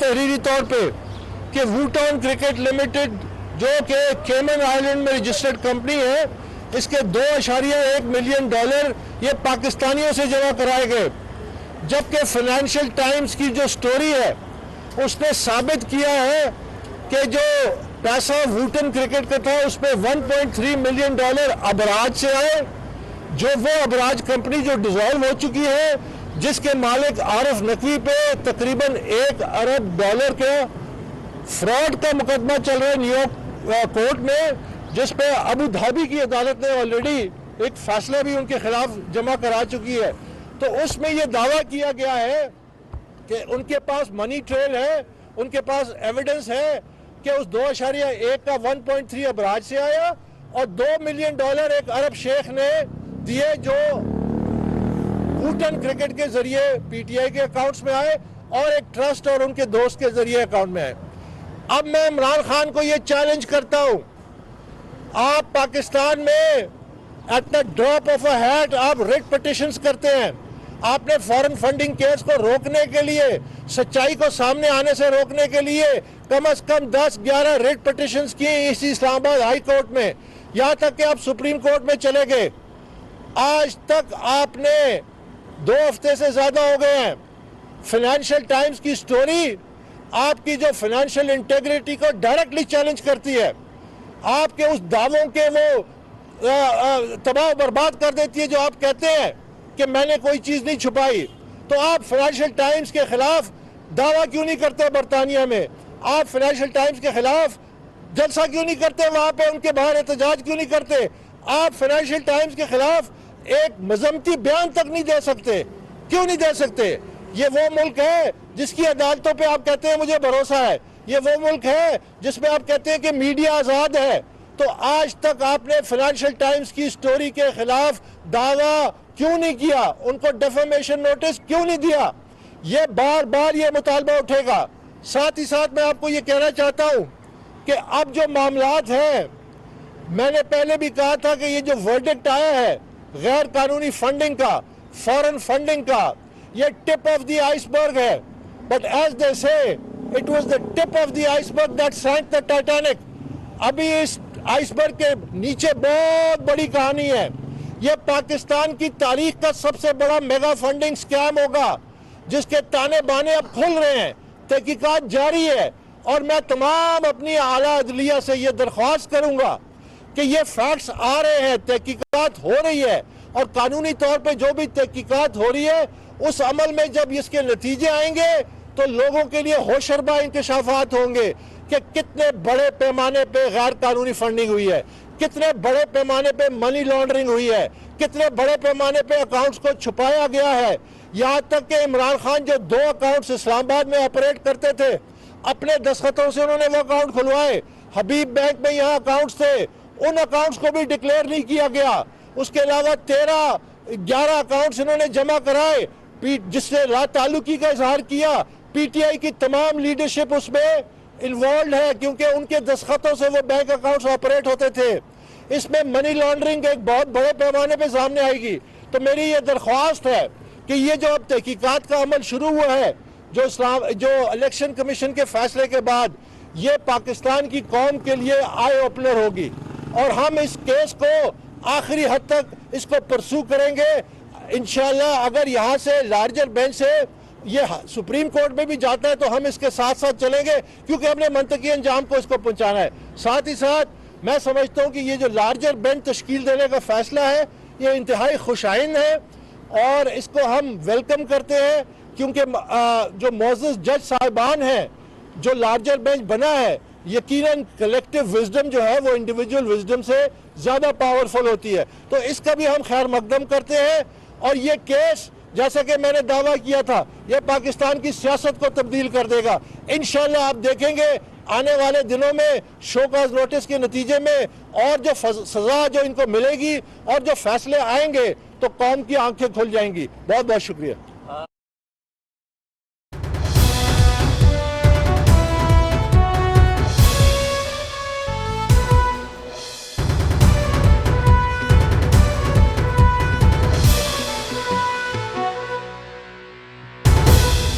तहरीरी तौर पे कि वूटान क्रिकेट लिमिटेड जो कि केमन आइलैंड में रजिस्टर्ड कंपनी है, इसके 2.1 मिलियन डॉलर ये पाकिस्तानियों से जमा कराए गए, जबकि फाइनेंशियल टाइम्स की जो स्टोरी है उसने साबित किया है कि जो पैसा वूटन क्रिकेट का था उसमें 1.3 मिलियन डॉलर अबराज से आए, जो वो अबराज कंपनी जो डिसॉल्व हो चुकी है, जिसके मालिक आरिफ नकवी पे तकरीबन 1 अरब डॉलर के फ्रॉड का मुकदमा चल रहा है न्यूयॉर्क कोर्ट में, जिस पे अबू धाबी की अदालत ने ऑलरेडी एक फैसला भी उनके खिलाफ जमा करा चुकी है। तो उसमें ये दावा किया गया है कि उनके पास मनी ट्रेल है, उनके पास एविडेंस है कि उस 2.1 का 1.3 अबराज से आया और 2 मिलियन डॉलर एक अरब शेख ने दिए जो वूटन क्रिकेट के जरिए पीटीआई के अकाउंट्स में आए और एक ट्रस्ट और उनके दोस्त के जरिए अकाउंट में आए। अब मैं इमरान खान को ये चैलेंज करता हूं, आप पाकिस्तान में at the drop of a hat आप रिट पिटिशंस करते हैं। आपने फॉरेन फंडिंग केस को रोकने के लिए, सच्चाई को सामने आने से रोकने के लिए कम से कम 10-11 रिट पिटिशंस किए इसी इस्लामाबाद हाई कोर्ट में, यहां तक कि आप सुप्रीम कोर्ट में चले गए। आज तक आपने 2 हफ्ते से ज्यादा हो गए हैं। फाइनेंशियल टाइम्स की स्टोरी आपकी जो फाइनेंशियल इंटेग्रिटी को डायरेक्टली चैलेंज करती है, आपके उस दावों के वो तबाह बर्बाद कर देती है जो आप कहते हैं कि मैंने कोई चीज नहीं छुपाई। तो आप फाइनेंशियल टाइम्स के खिलाफ दावा क्यों नहीं करते बरतानिया में? आप फाइनेंशियल टाइम्स के खिलाफ जलसा क्यों नहीं करते, वहां पे उनके बाहर एहतजाज क्यों नहीं करते? आप फाइनेंशियल टाइम्स के खिलाफ एक मजम्मती बयान तक नहीं दे सकते, क्यों नहीं दे सकते? ये वो मुल्क है जिसकी अदालतों पे आप कहते हैं मुझे भरोसा है, ये वो मुल्क है जिसमें आप कहते हैं कि मीडिया आजाद है। तो आज तक आपने फाइनेंशियल टाइम्स की स्टोरी के खिलाफ दावा क्यों नहीं किया, उनको डेफेमेशन नोटिस क्यों नहीं दिया? ये बार बार ये मुतालबा उठेगा। साथ ही साथ मैं आपको ये कहना चाहता हूं कि अब जो मामलात हैं, मैंने पहले भी कहा था कि ये जो वर्डिक्ट आया है गैर कानूनी फंडिंग का, फॉरेन फंडिंग का, ये टिप ऑफ द आइसबर्ग है, but as they say it was the tip of the iceberg that sank the Titanic. अभी इस आइसबर्ग के नीचे बहुत बड़ी कहानी है। ये पाकिस्तान की तारीख का सबसे बड़ा मेगा फंडिंग स्कैम होगा, जिसके ताने बाने अब खुल रहे हैं, तहकीकात जारी है। और मैं तमाम अपनी आला अदलिया से ये दरख्वास्त करूंगा कि ये फैक्ट्स आ रहे हैं, तहकीकात हो रही है, और कानूनी तौर पे जो भी तहकीकात हो रही है उस अमल में जब इसके नतीजे आएंगे तो लोगों के लिए होशरबा इंकशाफात होंगे कि कितने बड़े पैमाने पे गैर कानूनी फंडिंग हुई है, कितने बड़े पैमाने पे मनी लॉन्ड्रिंग हुई है, कितने बड़े पैमाने पे अकाउंट्स को छुपाया गया है। यहाँ तक कि इमरान खान जो 2 अकाउंट्स इस्लामाबाद में ऑपरेट करते थे, अपने दस्तखतों से उन्होंने वो अकाउंट खुलवाए। हबीब बैंक में यहाँ अकाउंट्स थे, उन अकाउंट्स को भी डिक्लेयर नहीं किया गया। उसके अलावा 13-11 अकाउंट्स इन्होंने जमा कराए जिससे लाताल्लुकी का इजहार किया। पीटीआई की तमाम लीडरशिप उसमें इन्वॉल्व है क्योंकि उनके दस्तखतों से वो बैंक अकाउंट्स ऑपरेट होते थे। इसमें मनी लॉन्ड्रिंग एक बहुत बड़े पैमाने पे सामने आएगी। तो मेरी ये दरख्वास्त है कि ये जो अब तहकीकात का अमल शुरू हुआ है, जो इलेक्शन कमीशन के फैसले के बाद, ये पाकिस्तान की कौम के लिए आई ओपनर होगी और हम इस केस को आखिरी हद तक इसको परसू करेंगे इंशाल्लाह। अगर यहाँ से लार्जर बेंच से ये सुप्रीम कोर्ट में भी जाता है तो हम इसके साथ साथ चलेंगे, क्योंकि हमने मंतकी अंजाम को इसको पहुंचाना है। साथ ही साथ मैं समझता हूँ कि ये जो लार्जर बेंच तश्कील देने का फैसला है ये इंतहाई खुशाइन है और इसको हम वेलकम करते हैं, क्योंकि जो मोअज़्ज़ज़ जज साहिबान हैं, जो लार्जर बेंच बना है, यकीनन कलेक्टिव विजडम जो है वो इंडिविजुअल विजडम से ज्यादा पावरफुल होती है। तो इसका भी हम खैर मकदम करते हैं और ये केस जैसा कि मैंने दावा किया था ये पाकिस्तान की सियासत को तब्दील कर देगा इंशाल्लाह। आप देखेंगे आने वाले दिनों में शोकाज नोटिस के नतीजे में और जो सजा जो इनको मिलेगी और जो फैसले आएंगे तो कौम की आंखें खुल जाएंगी। बहुत बहुत शुक्रिया।